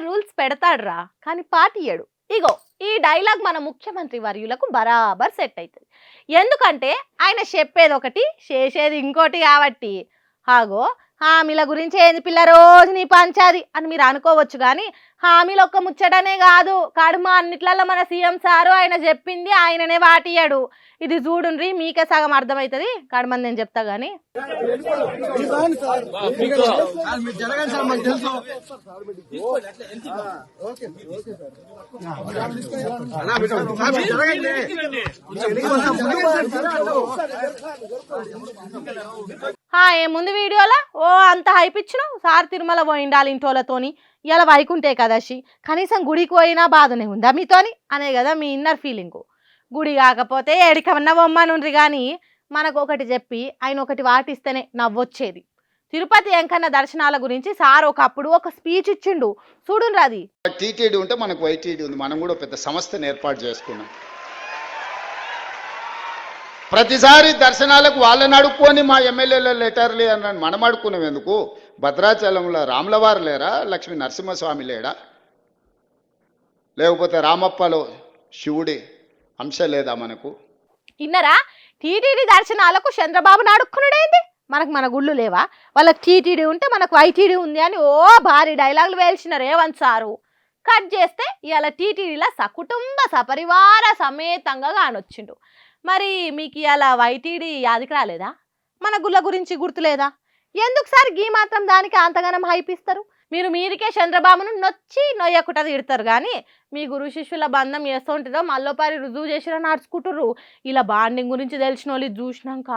Rules పెడతాడురా కానీ పాటియ్యడు. ఇగో ఈ dialogue మన ముఖ్యమంత్రి వర్యులకు బరాబర్ సెట్ అవుతుంది. ఎందుకంటే ఆయన చెప్పేది ఒకటి చేసేది ఇంకోటి కాబట్టి. హాగో హామీల గురించి ఏంది పిల్ల రోజు నీ పంచాది అని మీరు అనుకోవచ్చు, కానీ హామీలు ఒక్క ముచ్చటనే కాదు, కడుమ అన్నిట్లలో మన సీఎం సారు ఆయన చెప్పింది ఆయననే వాటియాడు. ఇది చూడుండ్రి మీకే సగం అర్థమవుతుంది, కడుమని నేను చెప్తా గానీ. ముందు వీడియోలో ఓ అంత హైప్ ఇచ్చినావు, సార్ తిరుమల పోయిండాలి ఇంటోళ్ళతోని, ఇలా వైకుంఠే కదశి కనీసం గుడికి పోయినా బాధనే ఉందా మీతోని అనే కదా మీ ఇన్నర్ ఫీలింగ్. గుడి కాకపోతే ఎడికమన్నా బొమ్మనుండ్రి కానీ మనకు ఒకటి చెప్పి ఆయన ఒకటి వాటిస్తేనే నవ్వొచ్చేది. తిరుపతి వెంకన్న దర్శనాల గురించి సార్ ఒకప్పుడు ఒక స్పీచ్ ఇచ్చిండు, చూడుండ్రు. అది టీటీడీ ఉంటే మనకు వైటీడీ ఉంది, మనం కూడా పెద్ద సంస్థను ఏర్పాటు చేసుకున్నాం. ప్రతిసారి దర్శనాలకు వాళ్ళని అడుక్కొని మా ఎమ్మెల్యేల లెటర్లు అన్నాను, మనం అడుక్కున్నాం ఎందుకు? భద్రాచలంలో రాములవారు లేరా, లక్ష్మీ నరసింహస్వామి లేడా, లేకపోతే రామప్పలో శివుడి అంశ లేదా మనకు? ఇన్నరా టీటీడీ దర్శనాలకు చంద్రబాబును అడుక్కున్నాడేంది? మన గుళ్ళు లేవా? వాళ్ళకి టీటీడీ ఉంటే మనకు వైటీడీ ఉంది అని ఓ భారీ డైలాగులు వేల్చిన రేవంత్ సారు కట్ చేస్తే ఇవాళ టీటీడీలో సకుటుంబ సపరివార సమేతంగా కానొచ్చిండు. మరి మీకు ఇవాళ వైటీడీ యాదికి రాలేదా? మన గుళ్ళ గురించి గుర్తులేదా? ఎందుకు సార్ గీ మాత్రం దానికి అంతగానం హైప్ ఇస్తారు? మీరికే చంద్రబాబును నొచ్చి నొయ్యకుట తిడతారు కానీ మీ గురు శిష్యుల బంధం చేస్తూ ఉంటుందో మళ్ళోపారి రుజువు చేసిరా నడుచుకుంటుర్రు. ఇలా బాండింగ్ గురించి తెలిసిన వాళ్ళు చూసినాక